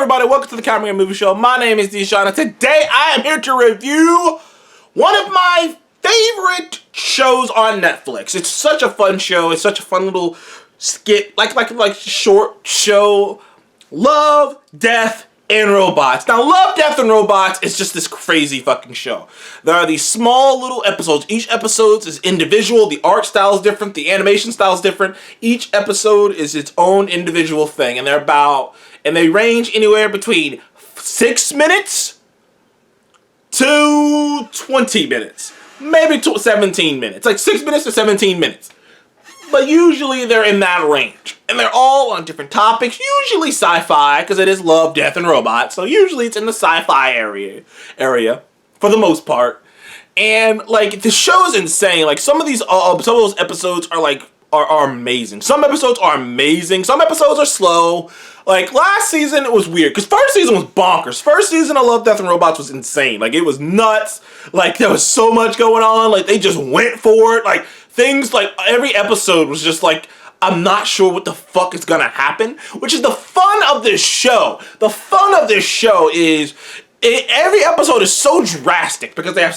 everybody, welcome to the Camera Movie Show. My name is Deshaun, and today I am here to review one of my favorite shows on Netflix. It's such a fun show. It's such a fun little skit, like short show. Love, Death, and Robots. Now, Love, Death, and Robots is just this crazy fucking show. There are these small little episodes. Each episode is individual. The art style is different. The animation style is different. Each episode is its own individual thing, and they range anywhere between 6 minutes to 20 minutes. Maybe 17 minutes. Like 6 minutes to 17 minutes. But usually they're in that range. And they're all on different topics. Usually sci-fi, because it is Love, Death, and Robots. So usually it's in the sci-fi area for the most part. And like the show is insane. Like some of those episodes are amazing. Some episodes are amazing. Some episodes are slow. Like last season it was weird because first season was bonkers. First season of Love, Death, and Robots was insane. Like it was nuts. Like there was so much going on. Like they just went for it. Like things like every episode was just like, I'm not sure what the fuck is gonna happen, which is the fun of this show. The fun of this show is every episode is so drastic because they have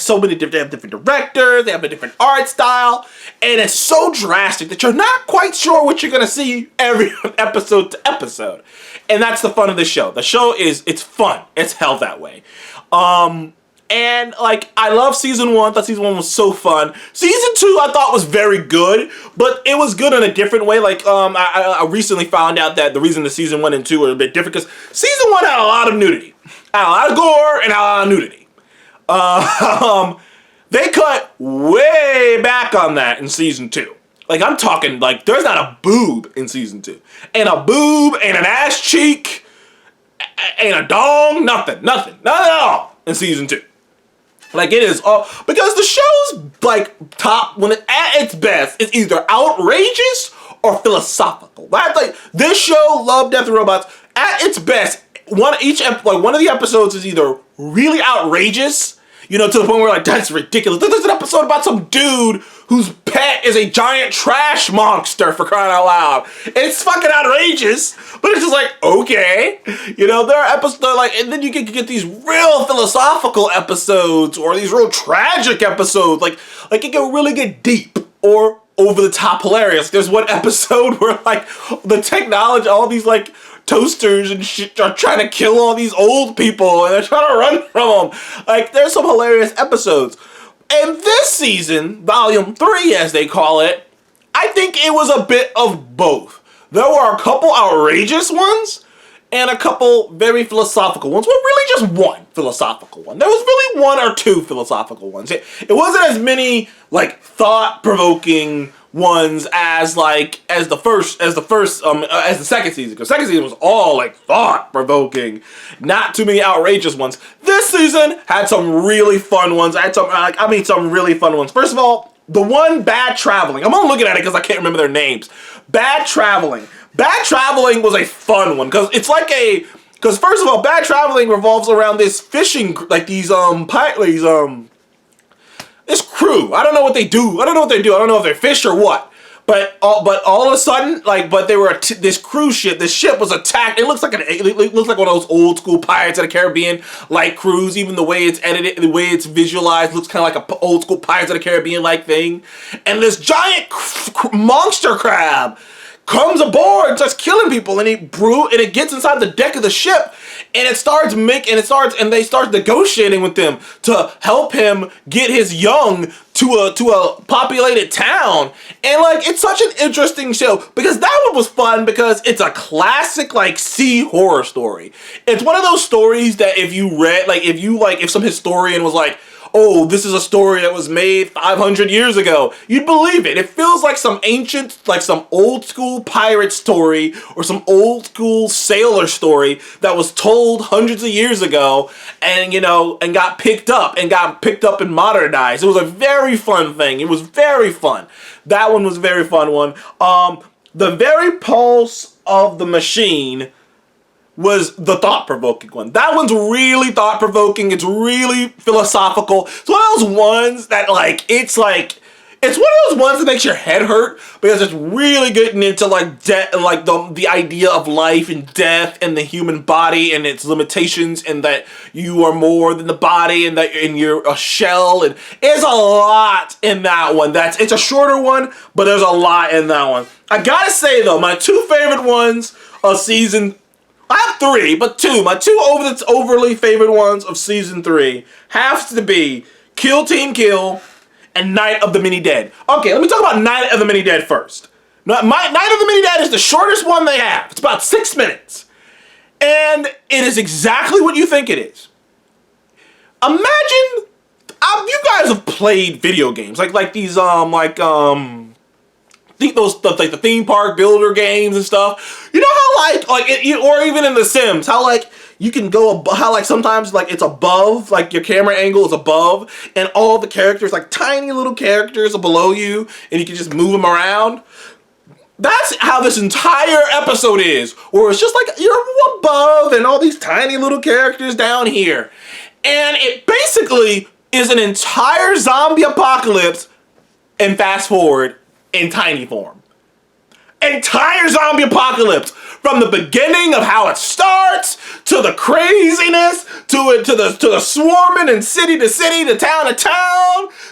different directors, they have a different art style, and it's so drastic that you're not quite sure what you're gonna see every episode to episode. And that's the fun of the show. The show it's fun. It's held that way. And like I love season 1. I thought season 1 was so fun. Season 2 I thought was very good, but it was good in a different way. Like I recently found out that the reason the season 1 and 2 are a bit different because season 1 had a lot of nudity, had a lot of gore, and had a lot of nudity. They cut way back on that in season 2. Like I'm talking like there's not a boob in season 2, and a boob and an ass cheek and a dong, nothing at all in season 2. Like it is all because the show's like top when it at its best is either outrageous or philosophical. That's like this show, Love, Death, and Robots, at its best. One of the episodes is either really outrageous, you know, to the point where like that's ridiculous. There's an episode about some dude whose pet is a giant trash monster, for crying out loud. And it's fucking outrageous, but it's just like, okay. You know, there are episodes like, and then you get these real philosophical episodes or these real tragic episodes. Like it can really get deep or over the top hilarious. There's one episode where like the technology, all these like toasters and shit are trying to kill all these old people and they're trying to run from them. Like there's some hilarious episodes. And this season, volume 3 as they call it, I think it was a bit of both. There were a couple outrageous ones and a couple very philosophical ones. Well, really just one philosophical one. There was really one or two philosophical ones. It wasn't as many like thought-provoking ones as the second season, because second season was all like thought-provoking, not too many outrageous ones. This season had some really fun ones. Some really fun ones. First of all, the one Bad Traveling. I'm only looking at it because I can't remember their names. Bad Traveling was a fun one because it's like because first of all, Bad Traveling revolves around this fishing, like this crew. I don't know what they do. I don't know if they fish or what. But all of a sudden, this cruise ship. This ship was attacked. It looks like one of those old school Pirates of the Caribbean like cruise. Even the way it's edited, the way it's visualized, looks kind of like a old school Pirates of the Caribbean like thing. And this giant monster crab comes aboard and starts killing people, and it gets inside the deck of the ship, and they start negotiating with them to help him get his young to a populated town. And like it's such an interesting show because that one was fun because it's a classic like sea horror story. It's one of those stories that if some historian was like, oh, this is a story that was made 500 years ago, you'd believe it. It feels like some old school pirate story or some old school sailor story that was told hundreds of years ago and got picked up and modernized. It was a very fun thing. It was very fun. That one was a very fun one. The Very Pulse of the Machine was the thought-provoking one. That one's really thought-provoking. It's really philosophical. It's one of those ones that, like, it's It's one of those ones that makes your head hurt because it's really getting into like like the idea of life and death and the human body and its limitations, and that you are more than the body and that you're a shell, and there's a lot in that one. It's a shorter one, but there's a lot in that one. I gotta say though, my two favorite ones of season, I have three, but my two overly favorite ones of season 3 have to be Kill Team Kill and Night of the Mini Dead. Okay, let me talk about Night of the Mini Dead first. Night of the Mini Dead is the shortest one they have. It's about 6 minutes. And it is exactly what you think it is. Imagine, you guys have played video games, like these, the theme park builder games and stuff. You know how or even in The Sims, how like you can go, how like sometimes like it's above, like your camera angle is above, and all the characters, like tiny little characters are below you, and you can just move them around. That's how this entire episode is, where it's just like you're above and all these tiny little characters down here. And it basically is an entire zombie apocalypse and fast forward in tiny form. Entire zombie apocalypse, from the beginning of how it starts to the craziness to the swarming and city to city to town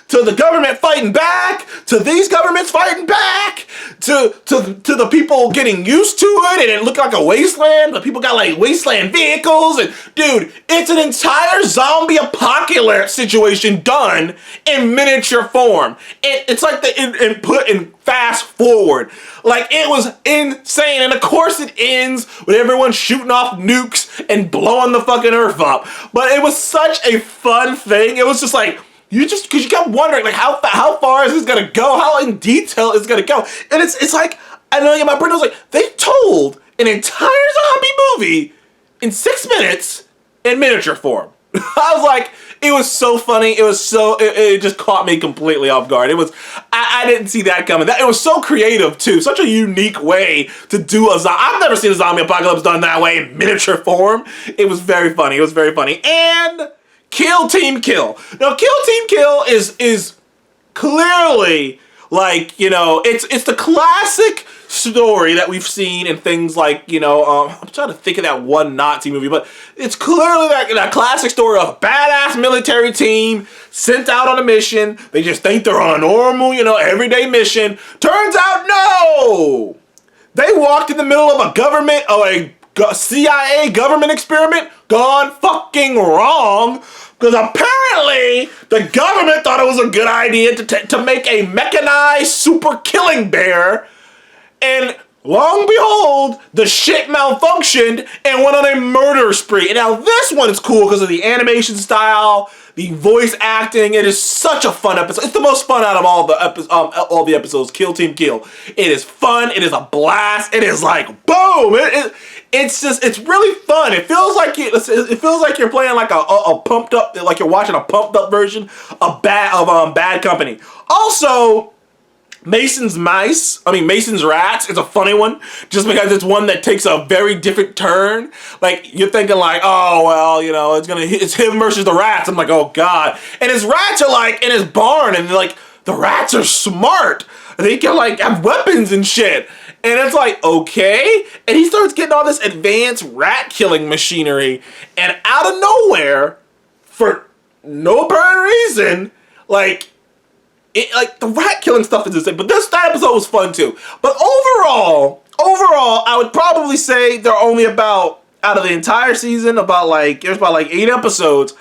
to the government fighting back to these governments fighting back to the people getting used to it, and it looked like a wasteland, but people got like wasteland vehicles, and dude, it's an entire zombie apocalypse situation done in miniature form. It's like the input and fast forward. Like, it was insane. And of course it ends with everyone shooting off nukes and blowing the fucking earth up. But it was such a fun thing. It was just like, because you kept wondering, like, how far is this gonna go? How in detail is it gonna go? And it's like, I don't know, my brain was like, they told an entire zombie movie in 6 minutes in miniature form. I was like, it was so funny. It just caught me completely off guard. I didn't see that coming. It was so creative too. Such a unique way to do I've never seen a zombie apocalypse done that way in miniature form. It was very funny. And Kill Team Kill. Now, Kill Team Kill is clearly like, it's the classic story that we've seen in things like, I'm trying to think of that one Nazi movie, but it's clearly that classic story of a badass military team sent out on a mission. They just think they're on a normal, everyday mission. Turns out, no! They walked in the middle of a CIA government experiment gone fucking wrong, because apparently the government thought it was a good idea to make a mechanized super killing bear. And lo and behold, the shit malfunctioned and went on a murder spree. And now this one is cool because of the animation style, the voice acting. It is such a fun episode. It's the most fun out of all the episodes. Kill Team Kill. It is fun. It is a blast. It is like boom. It's really fun. It feels like you're playing like a pumped up, like you're watching a pumped up version of Bad Company. Also, Mason's Rats is a funny one, just because it's one that takes a very different turn. Like, you're thinking like, oh, well, it's him versus the rats. I'm like, oh God. And his rats are like in his barn, and like, the rats are smart. They can like have weapons and shit. And it's like, okay. And he starts getting all this advanced rat killing machinery, and out of nowhere, for no apparent reason, like the rat killing stuff is insane, but that episode was fun too. But overall, I would probably say they're only about, out of the entire season, there's about 8 episodes.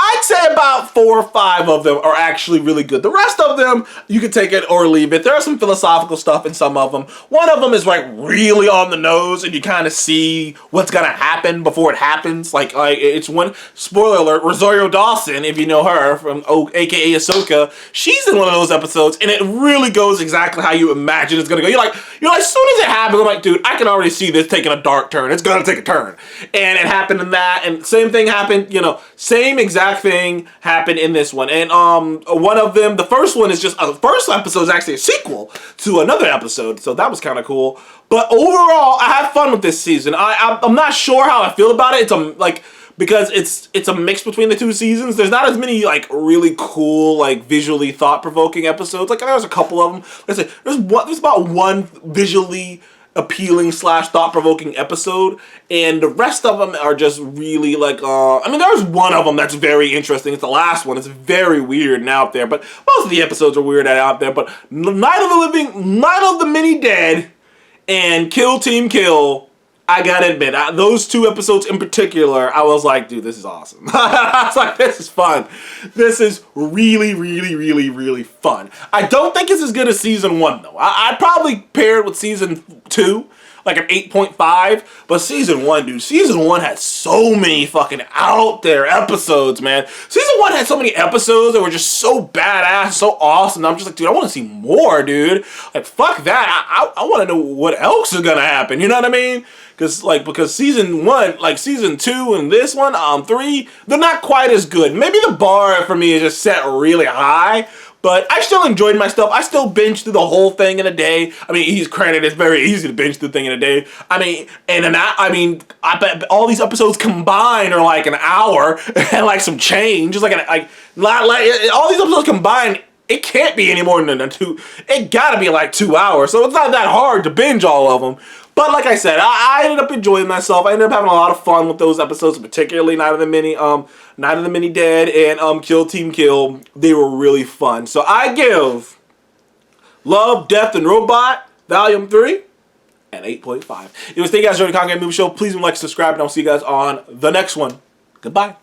I'd say about 4 or 5 of them are actually really good. The rest of them, you can take it or leave it. There are some philosophical stuff in some of them. One of them is like really on the nose, and you kind of see what's gonna happen before it happens. Like it's one, spoiler alert, Rosario Dawson, if you know her from aka Ahsoka, she's in one of those episodes, and it really goes exactly how you imagine it's gonna go. You're like, as soon as it happens, I'm like, dude, I can already see this taking a dark turn. It's gonna take a turn, and it happened in that, and same thing happened. Same exact thing happened in this one. And one of them, the first one is just the first episode is actually a sequel to another episode, so that was kind of cool. But overall, I had fun with this season. I'm not sure how I feel about it. It's because it's a mix between the two seasons. There's not as many like really cool, like visually thought-provoking episodes. Like there was a couple of them. Let's say there's about one visually appealing / thought-provoking episode, and the rest of them are just really like I mean, there's one of them that's very interesting. It's the last one. It's very weird and out there, but most of the episodes are weird and out there. But Night of the Living, Night of the Many Dead, and Kill Team Kill, I gotta admit, those two episodes in particular, I was like, dude, this is awesome. I was like, this is fun. This is really, really, really, really fun. I don't think it's as good as season 1, though. I'd probably pair it with season 2, like an 8.5. But season 1, dude, season 1 had so many fucking out there episodes, man. Season 1 had so many episodes that were just so badass, so awesome. I'm just like, dude, I want to see more, dude. Like, fuck that. I want to know what else is gonna happen. You know what I mean? Because season 1, like season 2 and this one, 3, they're not quite as good. Maybe the bar for me is just set really high, but I still enjoyed my stuff. I still binged through the whole thing in a day. I mean, it's very easy to binge through the thing in a day. I mean, I bet all these episodes combined are like an hour and like some change. Just like all these episodes combined, it can't be any more than 2. It gotta be like 2 hours. So it's not that hard to binge all of them. But like I said, I ended up enjoying myself. I ended up having a lot of fun with those episodes, particularly Night of the Many Dead and Kill Team Kill. They were really fun. So I give Love, Death, and Robot Volume 3 an 8.5. It was thank you guys for joining the Content Movie Show. Please like, subscribe, and I'll see you guys on the next one. Goodbye.